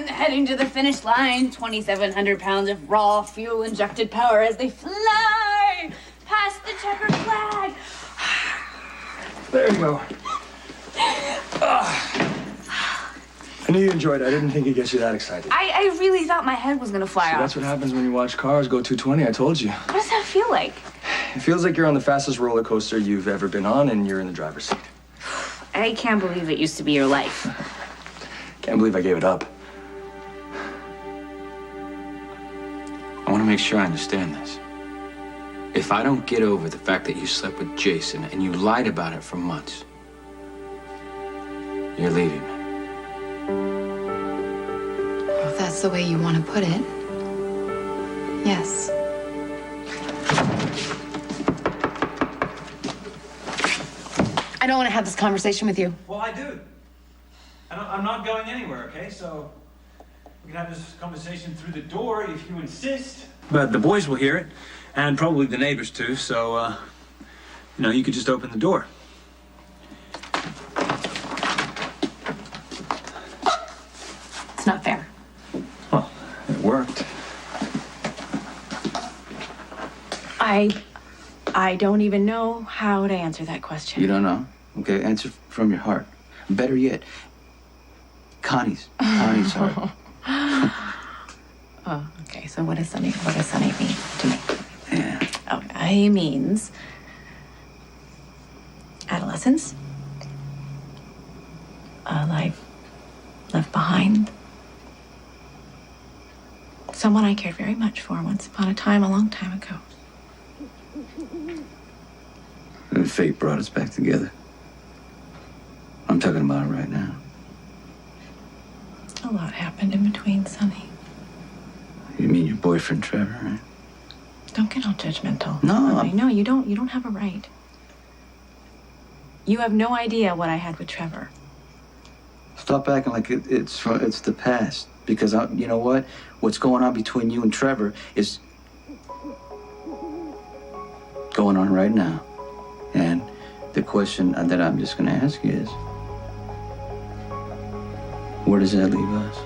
on, heading to the finish line. 2,700 pounds of raw fuel-injected power as they fly past the checkered flag. There you go. I knew you enjoyed it. I didn't think it'd get you that excited. I really thought my head was gonna fly off. That's what happens when you watch cars go 220, I told you. What does that feel like? It feels like you're on the fastest roller coaster you've ever been on and you're in the driver's seat. I can't believe it used to be your life. Can't believe I gave it up. I want to make sure I understand this. If I don't get over the fact that you slept with Jason and you lied about it for months, you're leaving me. Well, if that's the way you want to put it, yes. I don't want to have this conversation with you. Well, I do. I'm not going anywhere, okay? So we can have this conversation through the door if you insist. But the boys will hear it, and probably the neighbors too, so, you could just open the door. It's not fair. Well, it worked. I don't even know how to answer that question. You don't know? Okay, answer from your heart. Better yet, Connie's heart. Oh, okay. So what does Sonny mean to me? Yeah. Oh, he means adolescence, a life left behind, someone I cared very much for once upon a time, a long time ago. And fate brought us back together. I'm talking about it right now. A lot happened in between, Sonny. You mean your boyfriend, Trevor, right? Don't get all judgmental. No, I know you don't have a right. You have no idea what I had with Trevor. Stop acting like it's the past. Because you know what? What's going on between you and Trevor is going on right now. And the question that I'm just going to ask you is, where does that leave us?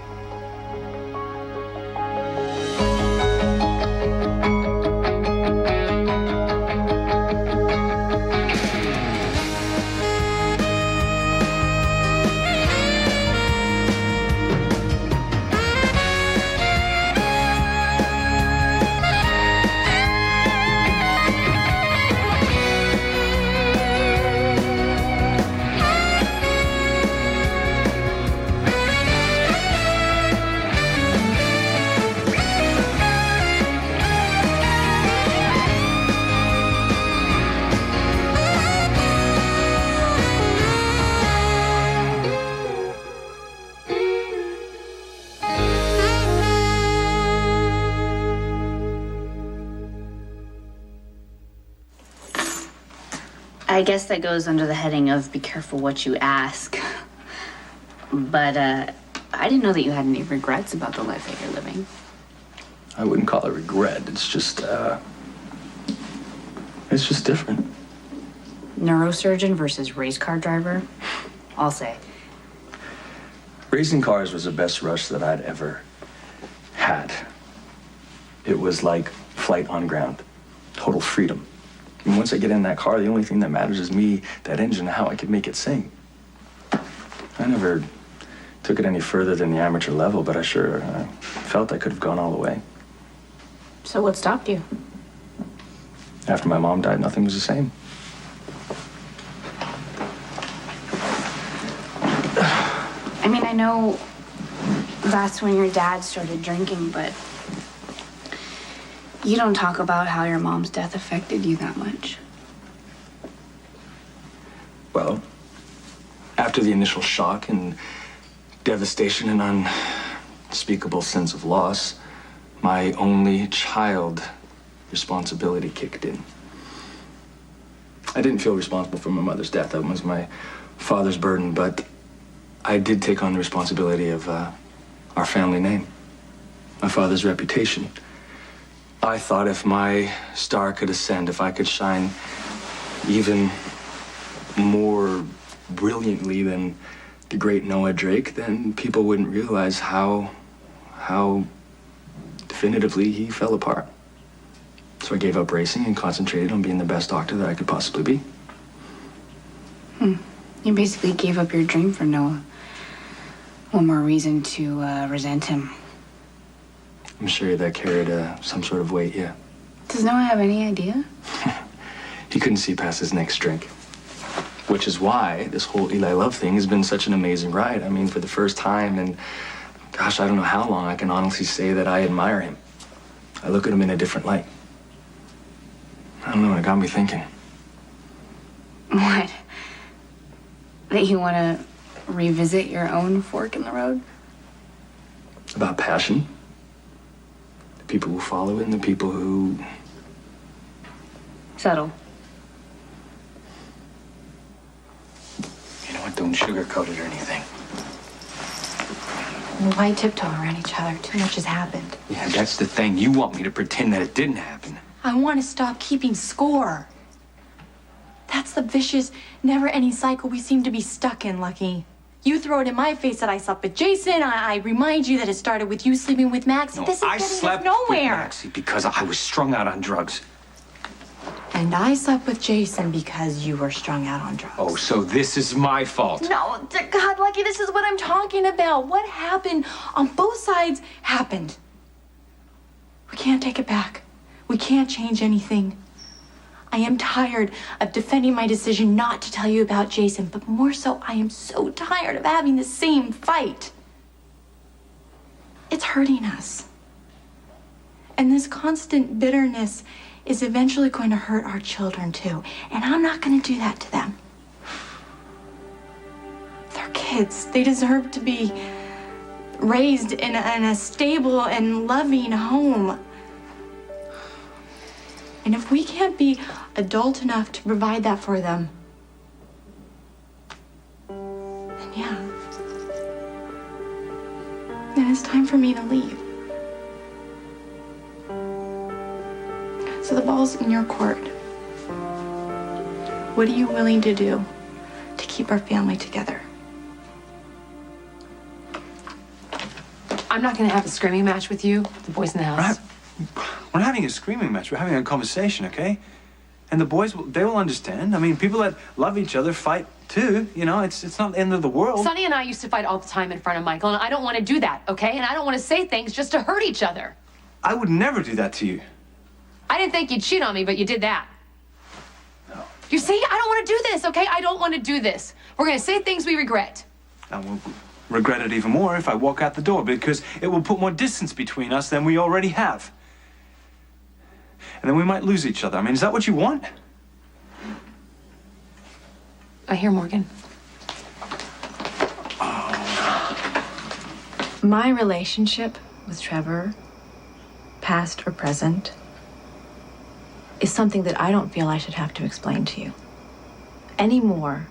I guess that goes under the heading of be careful what you ask. But I didn't know that you had any regrets about the life that you're living. I wouldn't call it regret. It's just different. Neurosurgeon versus race car driver? I'll say. Racing cars was the best rush that I'd ever had. It was like flight on ground. Total freedom. And once I get in that car, the only thing that matters is me, that engine, and how I can make it sing. I never took it any further than the amateur level, but I sure felt I could have gone all the way. So what stopped you? After my mom died, nothing was the same. I mean, I know that's when your dad started drinking, but you don't talk about how your mom's death affected you that much. Well, after the initial shock and devastation and unspeakable sense of loss, my only child responsibility kicked in. I didn't feel responsible for my mother's death. That was my father's burden, but I did take on the responsibility of our family name, my father's reputation. I thought if my star could ascend, if I could shine even more brilliantly than the great Noah Drake, then people wouldn't realize how how definitively he fell apart. So I gave up racing and concentrated on being the best doctor that I could possibly be. You basically gave up your dream for Noah. One more reason to resent him. I'm sure that carried some sort of weight, yeah. Does Noah have any idea? He couldn't see past his next drink. Which is why this whole Eli Love thing has been such an amazing ride. I mean, for the first time in, gosh, I don't know how long, I can honestly say that I admire him. I look at him in a different light. I don't know, it got me thinking. What? That you want to revisit your own fork in the road? About passion. The people who follow it and the people who... Settle. You know what? Don't sugarcoat it or anything. Why tiptoe around each other? Too much has happened. Yeah, that's the thing. You want me to pretend that it didn't happen. I want to stop keeping score. That's the vicious, never-ending cycle we seem to be stuck in, Lucky. You throw it in my face that I slept with Jason. I remind you that it started with you sleeping with Maxie. No, This is I getting slept us nowhere. with Maxie because I was strung out on drugs. And I slept with Jason because you were strung out on drugs. Oh, so this is my fault. No, God, Lucky, this is what I'm talking about. What happened on both sides happened. We can't take it back. We can't change anything. I am tired of defending my decision not to tell you about Jason, but more so, I am so tired of having the same fight. It's hurting us. And this constant bitterness is eventually going to hurt our children too. And I'm not going to do that to them. They're kids. They deserve to be raised in a stable and loving home. And if we can't be adult enough to provide that for them, then yeah. Then it's time for me to leave. So the ball's in your court. What are you willing to do to keep our family together? I'm not gonna have a screaming match with you, the boys in the house. We're not having a screaming match. We're having a conversation, okay? And the boys, they will understand. I mean, people that love each other fight too. You know, it's not the end of the world. Sonny and I used to fight all the time in front of Michael, and I don't want to do that, okay? And I don't want to say things just to hurt each other. I would never do that to you. I didn't think you'd cheat on me, but you did that. No. You see, I don't want to do this, okay? I don't want to do this. We're gonna say things we regret. I will regret it even more if I walk out the door because it will put more distance between us than we already have. And then we might lose each other. I mean, is that what you want? I hear Morgan. My relationship with Trevor, past or present, is something that I don't feel I should have to explain to you. Any more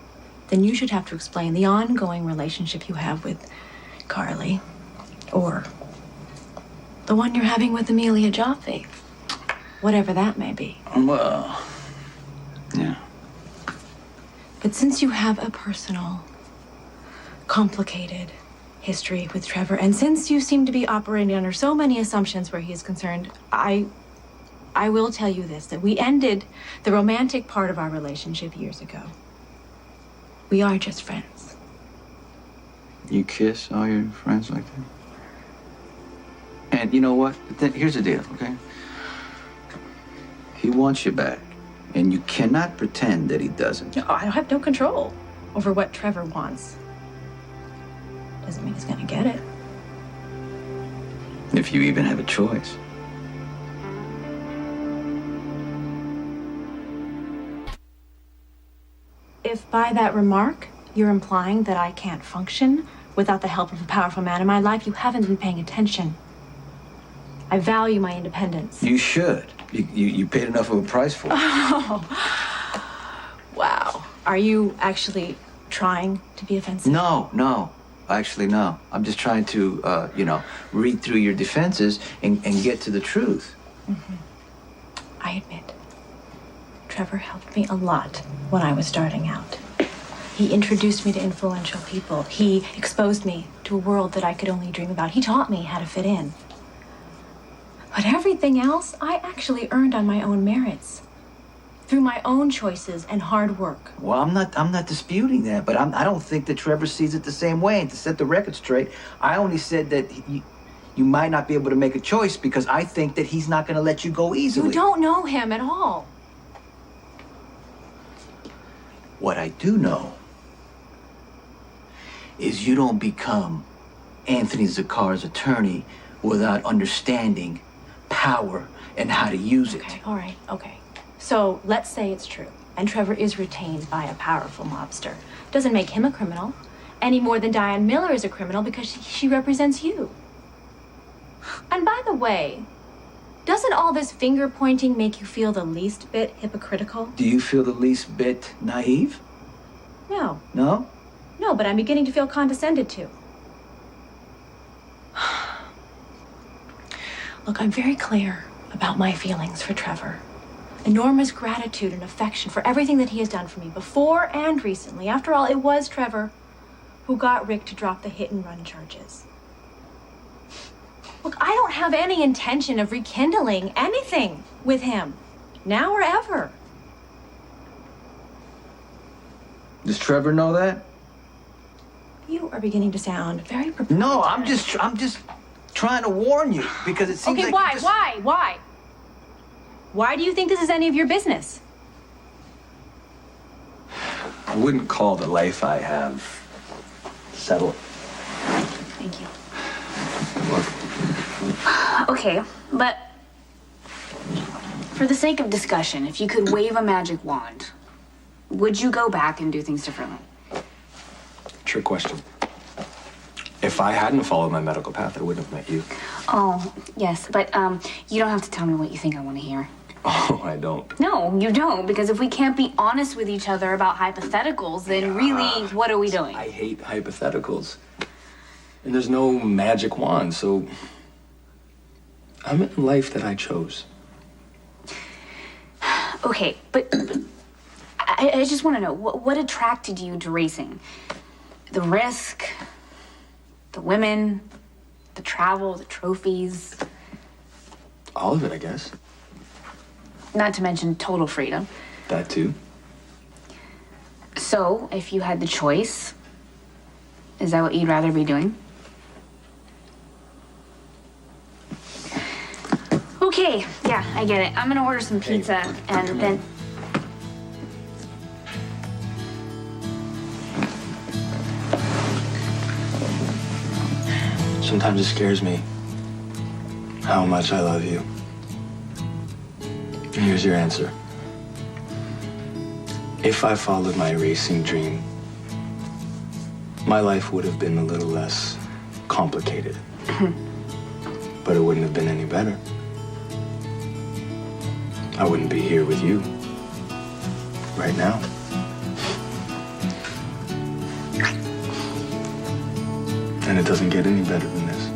than you should have to explain the ongoing relationship you have with Carly, or the one you're having with Amelia Jaffe, whatever that may be. Well, yeah. But since you have a personal, complicated history with Trevor, and since you seem to be operating under so many assumptions where he is concerned, I will tell you this, that we ended the romantic part of our relationship years ago. We are just friends. You kiss all your friends like that? And you know what? Here's the deal, okay? He wants you back, and you cannot pretend that he doesn't. No, I have no control over what Trevor wants. Doesn't mean he's gonna get it. If you even have a choice. If by that remark you're implying that I can't function without the help of a powerful man in my life, you haven't been paying attention. I value my independence. You should. You paid enough of a price for it. Oh, wow. Are you actually trying to be offensive? No. Actually, no. I'm just trying to, read through your defenses and get to the truth. Mm-hmm. I admit, Trevor helped me a lot when I was starting out. He introduced me to influential people. He exposed me to a world that I could only dream about. He taught me how to fit in. But everything else, I actually earned on my own merits. Through my own choices and hard work. Well, I'm not disputing that, but I don't think that Trevor sees it the same way. And to set the record straight, I only said that you might not be able to make a choice because I think that he's not going to let you go easily. You don't know him at all. What I do know is you don't become Anthony Zaccar's attorney without understanding power and how to use it. Okay, all right, okay. So let's say it's true, and Trevor is retained by a powerful mobster. Doesn't make him a criminal, any more than Diane Miller is a criminal because she represents you. And by the way, doesn't all this finger pointing make you feel the least bit hypocritical? Do you feel the least bit naive? No. No? No, but I'm beginning to feel condescended to. Look, I'm very clear about my feelings for Trevor. Enormous gratitude and affection for everything that he has done for me before and recently. After all, it was Trevor who got Rick to drop the hit-and-run charges. Look, I don't have any intention of rekindling anything with him, now or ever. Does Trevor know that? You are beginning to sound very prepared. No, I'm just trying to warn you because it seems Okay, like why? Why do you think this is any of your business? I wouldn't call the life I have settled. Thank you. Okay, but for the sake of discussion, if you could wave a magic wand, would you go back and do things differently? Trick question. If I hadn't followed my medical path, I wouldn't have met you. Oh, yes, but you don't have to tell me what you think I want to hear. Oh, I don't. No, you don't, because if we can't be honest with each other about hypotheticals, then really, what are we doing? I hate hypotheticals. And there's no magic wand, so I'm in the life that I chose. Okay, but I just want to know, what attracted you to racing? The risk, the women, the travel, the trophies. All of it, I guess. Not to mention total freedom. That too. So, if you had the choice, is that what you'd rather be doing? Okay, yeah, I get it. I'm gonna order some pizza and then... Sometimes it scares me how much I love you. And here's your answer. If I followed my racing dream, my life would have been a little less complicated. But it wouldn't have been any better. I wouldn't be here with you right now. And it doesn't get any better than this.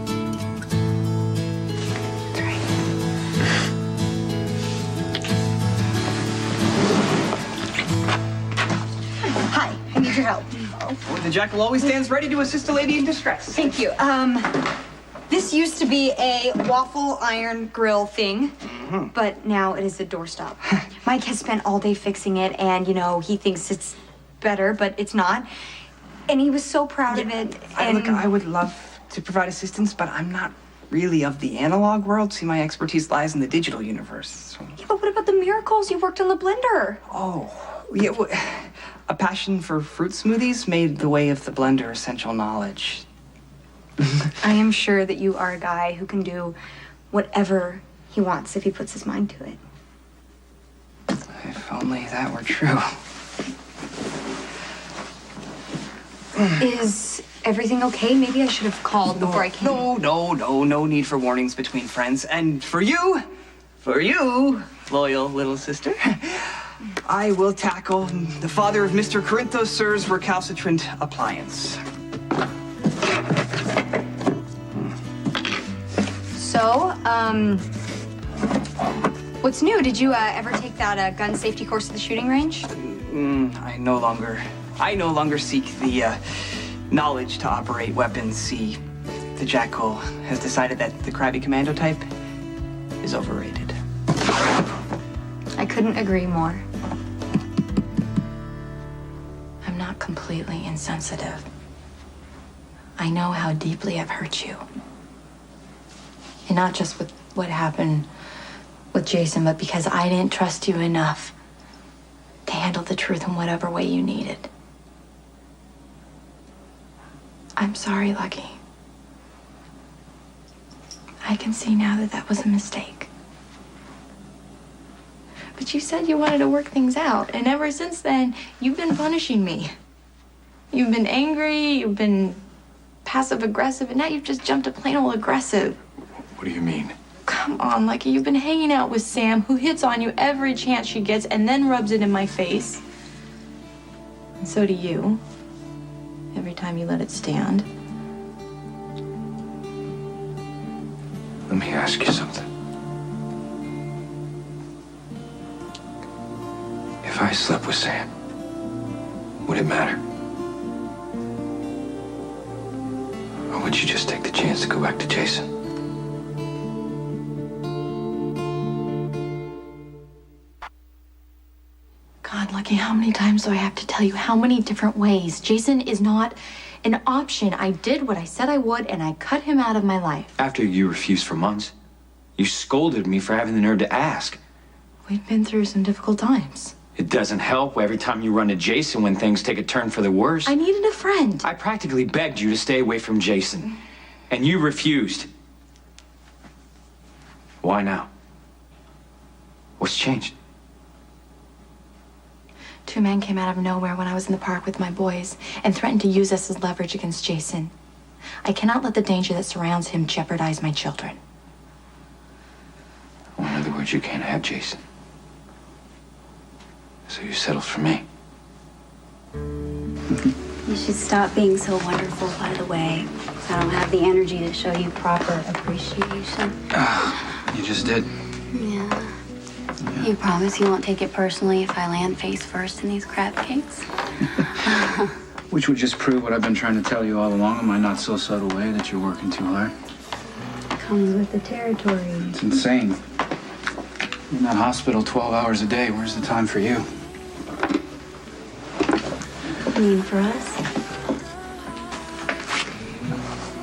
That's right. Hi, I need your help. The Jackal always stands ready to assist a lady in distress. Thank you. This used to be a waffle iron grill thing, but now it is a doorstop. Mike has spent all day fixing it, and, you know, he thinks it's better, but it's not. And he was so proud of it. And Look, I would love to provide assistance, but I'm not really of the analog world. See, my expertise lies in the digital universe. So... Yeah, but what about the miracles? You worked on the blender. Oh, yeah. A passion for fruit smoothies made the way of the blender essential knowledge. I am sure that you are a guy who can do whatever he wants if he puts his mind to it. If only that were true. Is everything okay? Maybe I should have called before I came. No need for warnings between friends. And for you, loyal little sister, I will tackle the father of Mr. Corinthos Sir's recalcitrant appliance. So, what's new? Did you ever take that gun safety course at the shooting range? I no longer seek the knowledge to operate weapons. See, the Jackal has decided that the Krabby Commando type is overrated. I couldn't agree more. I'm not completely insensitive. I know how deeply I've hurt you. And not just with what happened with Jason, but because I didn't trust you enough to handle the truth in whatever way you needed. I'm sorry, Lucky. I can see now that that was a mistake. But you said you wanted to work things out, and ever since then, you've been punishing me. You've been angry, you've been passive-aggressive, and now you've just jumped to plain old aggressive. What do you mean? Come on, Lucky, you've been hanging out with Sam, who hits on you every chance she gets and then rubs it in my face. And so do you, every time you let it stand. Let me ask you something. If I slept with Sam, would it matter? Or would you just take the chance to go back to Jason? God, Lucky, how many times do I have to tell you how many different ways? Jason is not an option. I did what I said I would, and I cut him out of my life. After you refused for months, you scolded me for having the nerve to ask. We've been through some difficult times. It doesn't help every time you run to Jason when things take a turn for the worse. I needed a friend. I practically begged you to stay away from Jason, and you refused. Why now? What's changed? Two men came out of nowhere when I was in the park with my boys and threatened to use us as leverage against Jason. I cannot let the danger that surrounds him jeopardize my children. Well, in other words, you can't have Jason. So you settled for me. You should stop being so wonderful, by the way. I don't have the energy to show you proper appreciation. You just did. Yeah. You promise you won't take it personally if I land face first in these crab cakes? Which would just prove what I've been trying to tell you all along in my not so subtle way, that you're working too hard. Comes with the territory. It's insane. In that hospital 12 hours a day, where's the time for you? I mean, for us?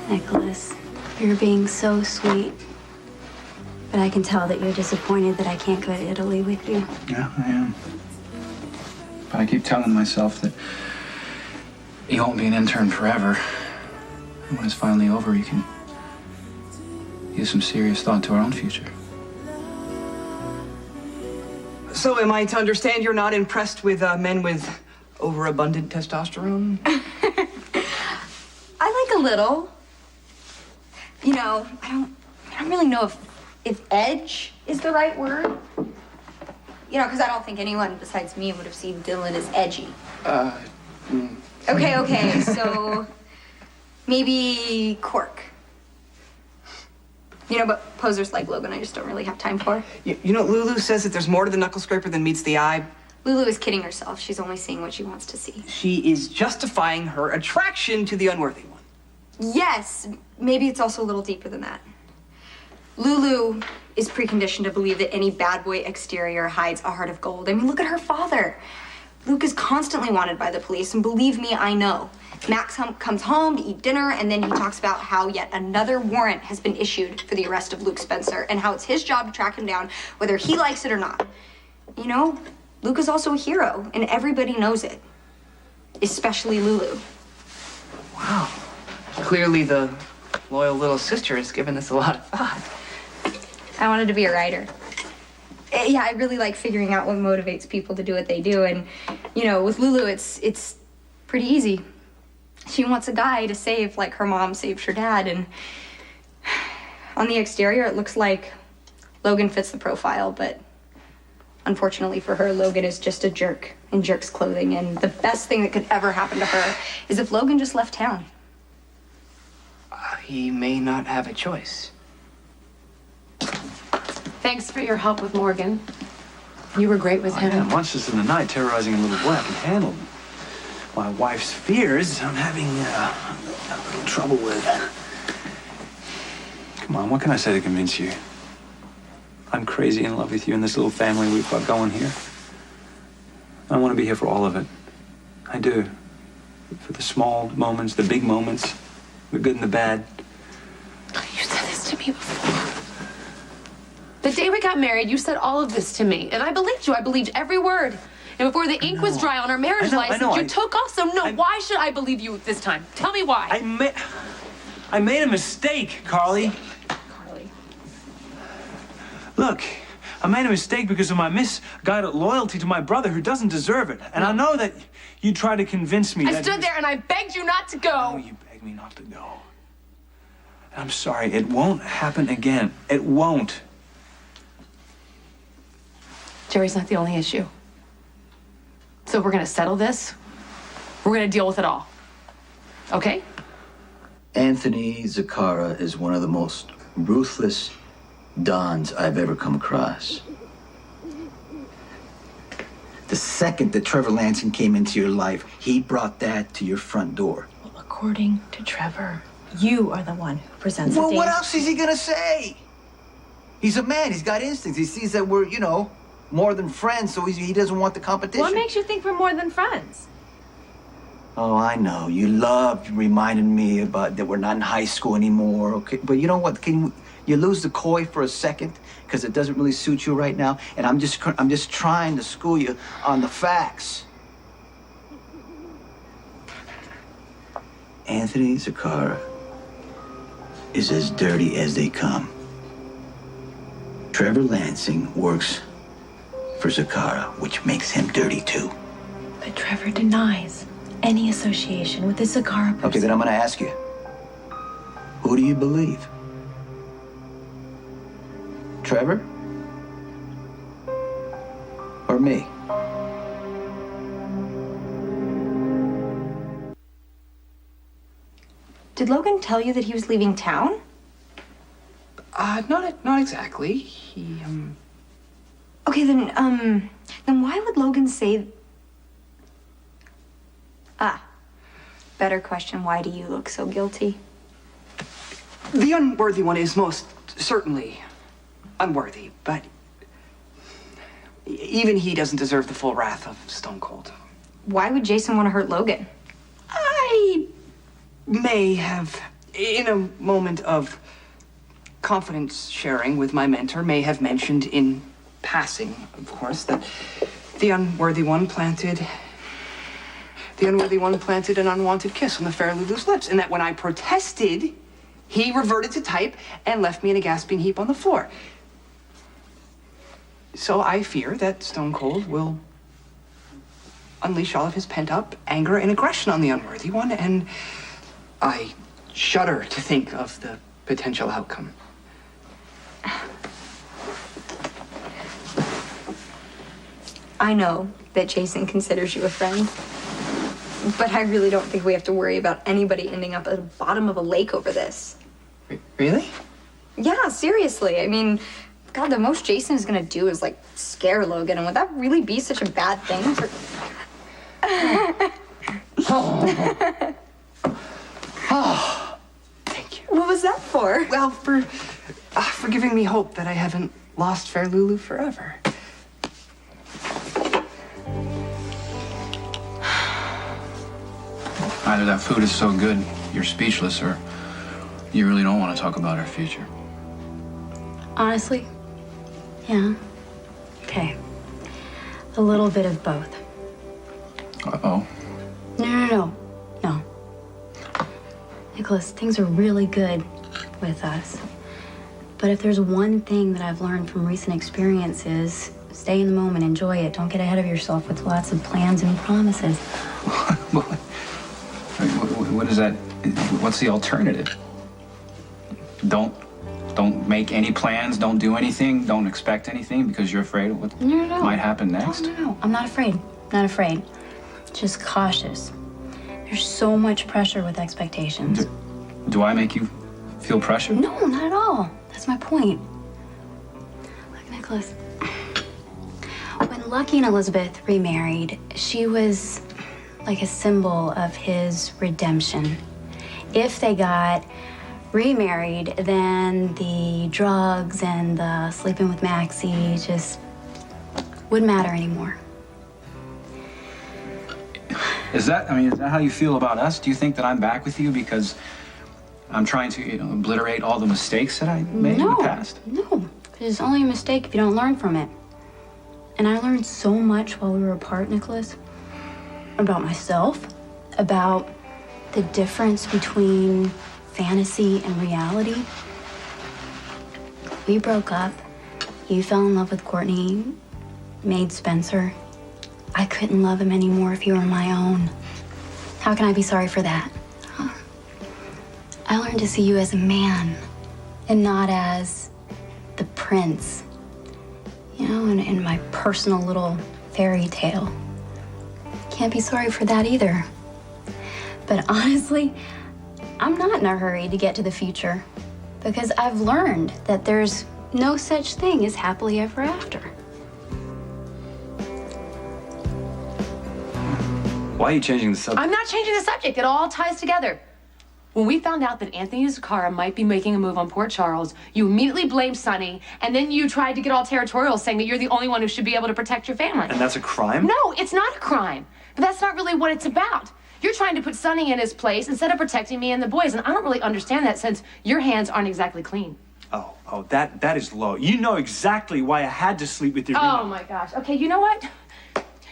Nicholas, you're being so sweet. But I can tell that you're disappointed that I can't go to Italy with you. Yeah, I am. But I keep telling myself that you won't be an intern forever. And when it's finally over, you can give some serious thought to our own future. So am I to understand you're not impressed with men with overabundant testosterone? I like a little. You know, I don't really know if edge is the right word. You know, because I don't think anyone besides me would have seen Dylan as edgy. Okay, so maybe quirk. You know, but posers like Logan, I just don't really have time for. You know, Lulu says that there's more to the knuckle scraper than meets the eye. Lulu is kidding herself. She's only seeing what she wants to see. She is justifying her attraction to the unworthy one. Yes, maybe it's also a little deeper than that. Lulu is preconditioned to believe that any bad boy exterior hides a heart of gold. I mean, look at her father. Luke is constantly wanted by the police, and believe me, I know. Max comes home to eat dinner, and then he talks about how yet another warrant has been issued for the arrest of Luke Spencer, and how it's his job to track him down, whether he likes it or not. You know, Luke is also a hero, and everybody knows it. Especially Lulu. Wow. Clearly the loyal little sister has given this a lot of thought. I wanted to be a writer. Yeah, I really like figuring out what motivates people to do what they do. And, you know, with Lulu, it's pretty easy. She wants a guy to save like her mom saved her dad. And on the exterior, it looks like Logan fits the profile. But unfortunately for her, Logan is just a jerk in jerk's clothing. And the best thing that could ever happen to her is if Logan just left town. He may not have a choice. Thanks for your help with Morgan. You were great with him. Yeah, monsters in the night terrorizing a little boy. I can handle them. my wife's fears, I'm having a little trouble with. Come on, what can I say to convince you? I'm crazy in love with you and this little family we've got going here. I want to be here for all of it. I do. For the small moments, the big moments, the good and the bad. You said this to me before. The day we got married, you said all of this to me, and I believed you. I believed every word. And before the ink was dry on our marriage license, you took off. So no, why should I believe you this time? Tell me why. I made a mistake, Carly. Carly. Look, I made a mistake because of my misguided loyalty to my brother who doesn't deserve it. And I know that you tried to convince me that... I stood there and I begged you not to go. No, you begged me not to go. And I'm sorry, it won't happen again. It won't. Jerry's not the only issue. So we're gonna settle this. We're gonna deal with it all. Okay? Anthony Zacchara is one of the most ruthless dons I've ever come across. The second that Trevor Lansing came into your life, he brought that to your front door. Well, according to Trevor, you are the one who presents Well, the what danger. else is he gonna say? He's a man, he's got instincts. He sees that we're, more than friends, so he doesn't want the competition. What makes you think we're more than friends? Oh, I know. You loved reminding me about that we're not in high school anymore, okay? But you know what? Can you lose the coy for a second? Because it doesn't really suit you right now. And I'm just trying to school you on the facts. Anthony Zacchara is as dirty as they come. Trevor Lansing works for Zacchara, which makes him dirty too. But Trevor denies any association with the Zacchara person. Okay, then I'm gonna ask you. Who do you believe? Trevor? Or me? Did Logan tell you that he was leaving town? Not exactly. He, Okay, then why would Logan say... better question, why do you look so guilty? The unworthy one is most certainly unworthy, but even he doesn't deserve the full wrath of Stone Cold. Why would Jason want to hurt Logan? I may have, in a moment of confidence sharing with my mentor, may have mentioned in passing, of course, that the unworthy one planted an unwanted kiss on the fair Lulu's lips, and that when I protested, he reverted to type and left me in a gasping heap on the floor. So I fear that Stone Cold will unleash all of his pent-up anger and aggression on the unworthy one, and I shudder to think of the potential outcome. I know that Jason considers you a friend, but I really don't think we have to worry about anybody ending up at the bottom of a lake over this. Really? Yeah, seriously. I mean, God, the most Jason is gonna do is, like, scare Logan, and would that really be such a bad thing for... Oh, thank you. What was that for? Well, for giving me hope that I haven't lost Fair Lulu forever. Either that food is so good, you're speechless, or you really don't want to talk about our future. Honestly, yeah. Okay. A little bit of both. Uh-oh. No. Nicholas, things are really good with us. But if there's one thing that I've learned from recent experiences, stay in the moment, enjoy it. Don't get ahead of yourself with lots of plans and promises. What is that? What's the alternative? Don't make any plans, don't do anything, don't expect anything because you're afraid of what might happen next? No. I'm not afraid. Not afraid. Just cautious. There's so much pressure with expectations. Do I make you feel pressure? No, not at all. That's my point. Look, Nicholas. When Lucky and Elizabeth remarried, she was like a symbol of his redemption. If they got remarried, then the drugs and the sleeping with Maxie just wouldn't matter anymore. Is that how you feel about us? Do you think that I'm back with you because I'm trying to, obliterate all the mistakes that I made in the past? No, it's only a mistake if you don't learn from it. And I learned so much while we were apart, Nicholas, about myself, about the difference between fantasy and reality. We broke up. You fell in love with Courtney, made Spencer. I couldn't love him anymore if he were my own. How can I be sorry for that? Huh? I learned to see you as a man and not as the prince. In my personal little fairy tale. Can't be sorry for that either. But honestly, I'm not in a hurry to get to the future because I've learned that there's no such thing as happily ever after. Why are you changing the subject? I'm not changing the subject. It all ties together. When we found out that Anthony Zacchara might be making a move on Port Charles, you immediately blamed Sonny, and then you tried to get all territorial, saying that you're the only one who should be able to protect your family. And that's a crime? No, it's not a crime. But that's not really what it's about. You're trying to put Sonny in his place instead of protecting me and the boys, and I don't really understand that since your hands aren't exactly clean. Oh, that is low. You know exactly why I had to sleep with Irina. Oh my gosh. Okay, you know what?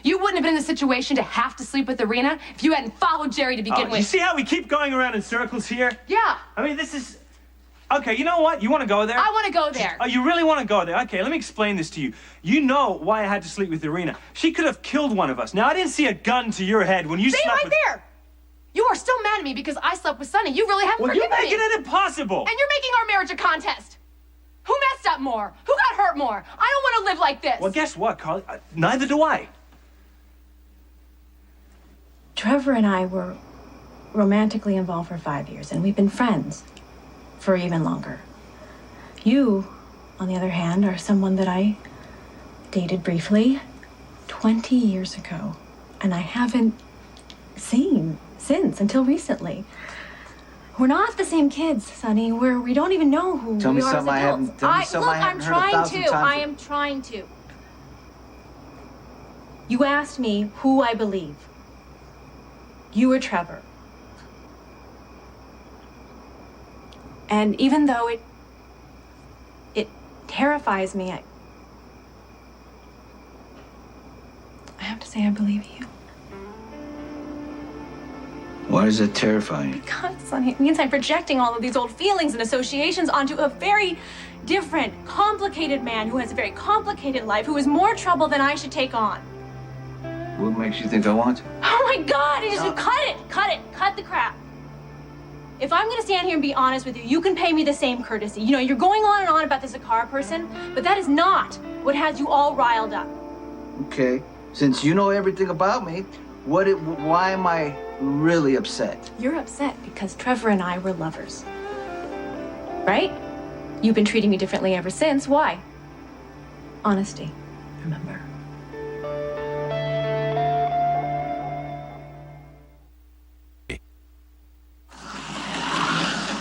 You wouldn't have been in the situation to have to sleep with Irina if you hadn't followed Jerry to begin with. You see how we keep going around in circles here? Yeah. I mean, this is... Okay, you know what? You want to go there? I want to go there. Oh, you really want to go there? Okay, let me explain this to you. You know why I had to sleep with Irina. She could have killed one of us. Now, I didn't see a gun to your head when you See slept right with... there! You are still mad at me because I slept with Sonny. You really haven't forgiven me. Well, you're making it impossible. And you're making our marriage a contest. Who messed up more? Who got hurt more? I don't want to live like this. Well, guess what, Carly? Neither do I. Trevor and I were romantically involved for 5 years, and we've been friends for even longer. You, on the other hand, are someone that I dated briefly 20 years ago, and I haven't seen since until recently. We're not the same kids, Sonny. We don't even know who Tell me we are something as I haven't. adults. Tell me something I haven't heard 1,000 times. I am trying to. You asked me who I believe. You or Trevor. And even though it terrifies me, I have to say I believe you. Why does it terrify you? God, Sonny, it means I'm projecting all of these old feelings and associations onto a very different, complicated man who has a very complicated life, who is more trouble than I should take on. What makes you think I want to? Oh my God, cut the crap. If I'm gonna stand here and be honest with you, you can pay me the same courtesy. You're going on and on about this Zacchara person, but that is not what has you all riled up. Okay, since you know everything about me, why am I really upset? You're upset because Trevor and I were lovers. Right? You've been treating me differently ever since. Why? Honesty, remember.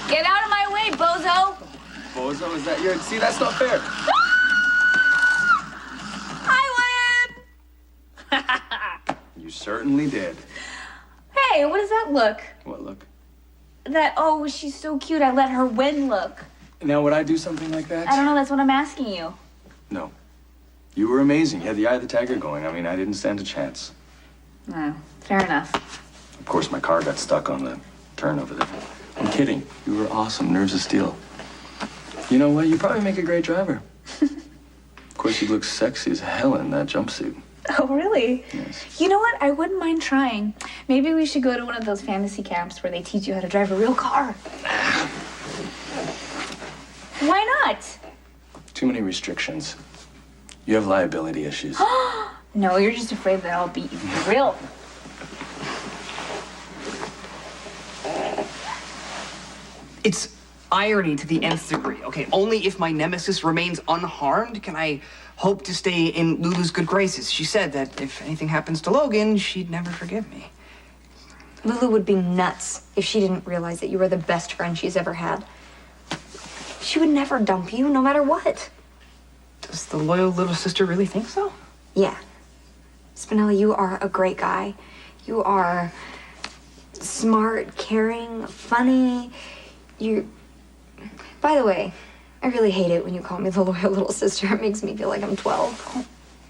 Get out of my way, bozo! Bozo, is that your... See, that's not fair. I win! You certainly did. Hey, what does that look? What look? That, oh, she's so cute, I let her win look. Now, would I do something like that? I don't know, that's what I'm asking you. No. You were amazing. You had the eye of the tiger going. I mean, I didn't stand a chance. No, fair enough. Of course, my car got stuck on the turn over there. I'm kidding. You were awesome. Nerves of steel. You know what? You probably make a great driver. Of course, you look sexy as hell in that jumpsuit. Oh, really? Yes. You know what? I wouldn't mind trying. Maybe we should go to one of those fantasy camps where they teach you how to drive a real car. Why not? Too many restrictions. You have liability issues. No, you're just afraid that I'll beat you for real. It's irony to the nth degree. Okay, only if my nemesis remains unharmed can I hope to stay in Lulu's good graces. She said that if anything happens to Logan, she'd never forgive me. Lulu would be nuts if she didn't realize that you were the best friend she's ever had. She would never dump you, no matter what. Does the loyal little sister really think so? Yeah. Spinelli, you are a great guy. You are smart, caring, funny. By the way, I really hate it when you call me the loyal little sister. It makes me feel like I'm 12.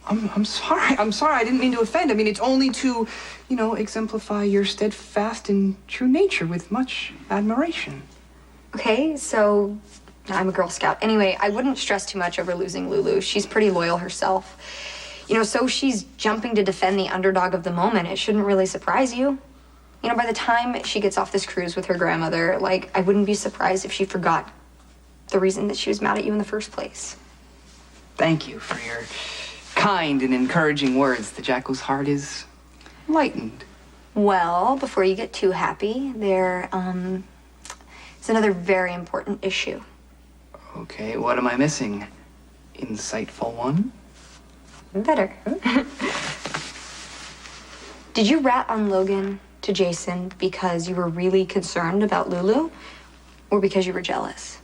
I'm sorry. I'm sorry. I didn't mean to offend. I mean, it's only to, exemplify your steadfast and true nature with much admiration. Okay, so I'm a Girl Scout. Anyway, I wouldn't stress too much over losing Lulu. She's pretty loyal herself. So she's jumping to defend the underdog of the moment. It shouldn't really surprise you. By the time she gets off this cruise with her grandmother, I wouldn't be surprised if she forgot the reason that she was mad at you in the first place. Thank you for your kind and encouraging words. The Jackal's heart is lightened. Well, before you get too happy, there is another very important issue. Okay, what am I missing? Insightful one? Better. Did you rat on Logan to Jason because you were really concerned about Lulu, or because you were jealous?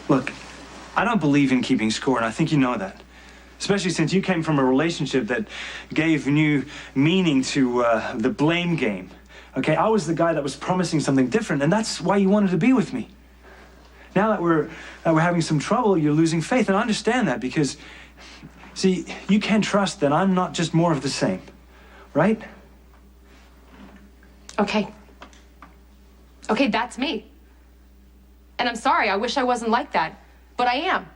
Look, I don't believe in keeping score, and I think you know that. Especially since you came from a relationship that gave new meaning to the blame game. Okay, I was the guy that was promising something different, and that's why you wanted to be with me. Now that we're having some trouble, you're losing faith, and I understand that because, see, you can't trust that I'm not just more of the same, right? Okay, that's me. And I'm sorry, I wish I wasn't like that, but I am.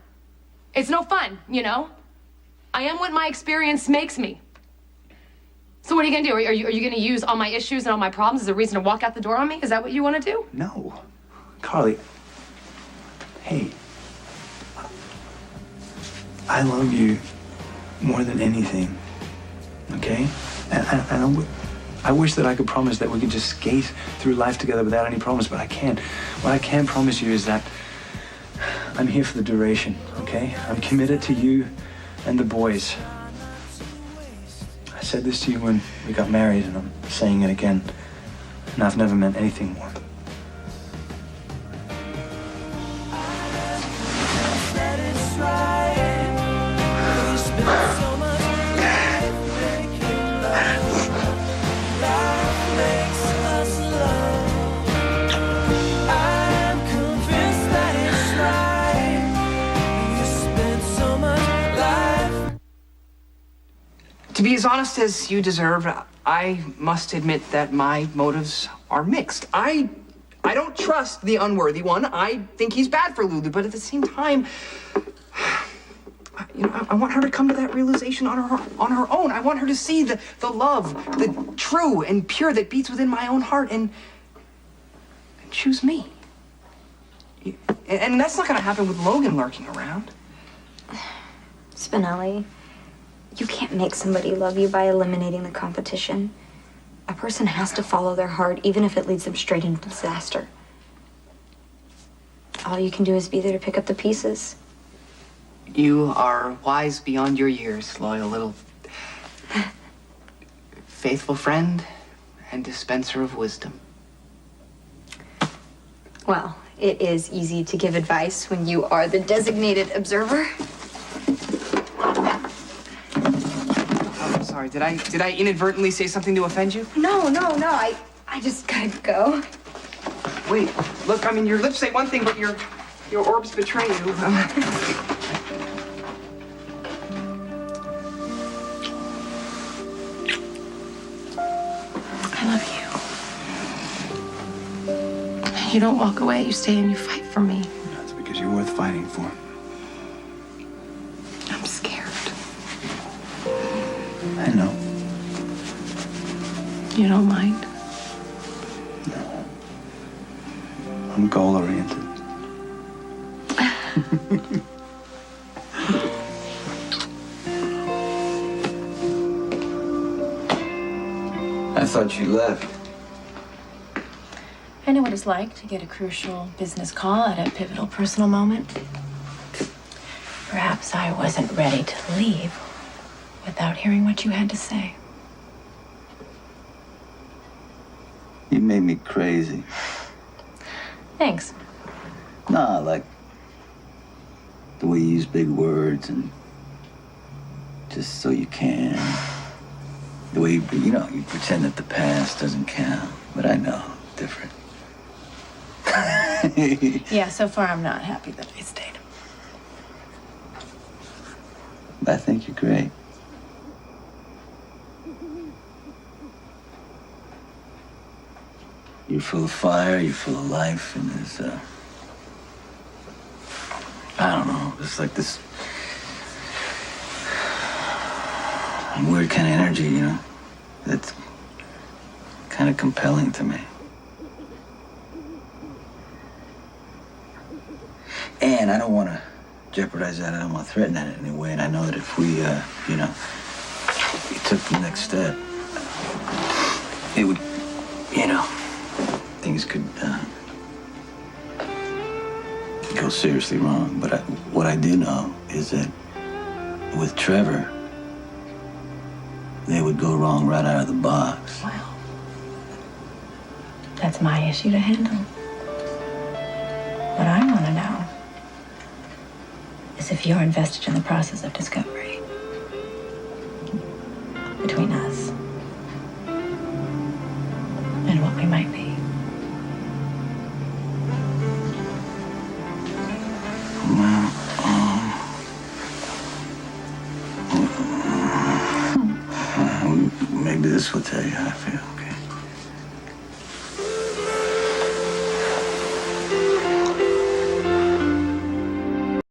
It's no fun, I am what my experience makes me. So what are you gonna do? Are you gonna use all my issues and all my problems as a reason to walk out the door on me? Is that what you wanna do? No. Carly, hey, I love you more than anything, okay? And I wish that I could promise that we could just skate through life together without any problems, but I can't. What I can promise you is that I'm here for the duration, okay? I'm committed to you and the boys. I said this to you when we got married, and I'm saying it again, and I've never meant anything more. To be as honest as you deserve, I must admit that my motives are mixed. I don't trust the unworthy one. I think he's bad for Lulu, but at the same time, I want her to come to that realization on her own. I want her to see the love, the true and pure that beats within my own heart and choose me. And that's not going to happen with Logan lurking around. Spinelli, you can't make somebody love you by eliminating the competition. A person has to follow their heart, even if it leads them straight into disaster. All you can do is be there to pick up the pieces. You are wise beyond your years, loyal little faithful friend and dispenser of wisdom. Well, it is easy to give advice when you are the designated observer. Sorry, did I inadvertently say something to offend you? No. I just gotta go. Wait, look, your lips say one thing, but your orbs betray you. I love you. You don't walk away, you stay and you fight for me. That's because you're worth fighting for. I'm scared. I know. You don't mind? No. I'm goal-oriented. I thought you left. I know what it's like to get a crucial business call at a pivotal personal moment. Perhaps I wasn't ready to leave without hearing what you had to say. You made me crazy. Thanks. Nah, like the way you use big words and just so you can. The way you pretend that the past doesn't count. But I know, different. Yeah, so far I'm not happy that I stayed. I think you're great. You're full of fire, you're full of life, and there's, I don't know, it's like this weird kind of energy, you know, that's kind of compelling to me. And I don't want to jeopardize that. I don't want to threaten that in any way. And I know that if we, we took the next step, it would, things could go seriously wrong. But what I do know is that with Trevor, they would go wrong right out of the box. Well, that's my issue to handle. What I want to know is if you're invested in the process of discovery between us and what we might be. Maybe this will tell you how I feel.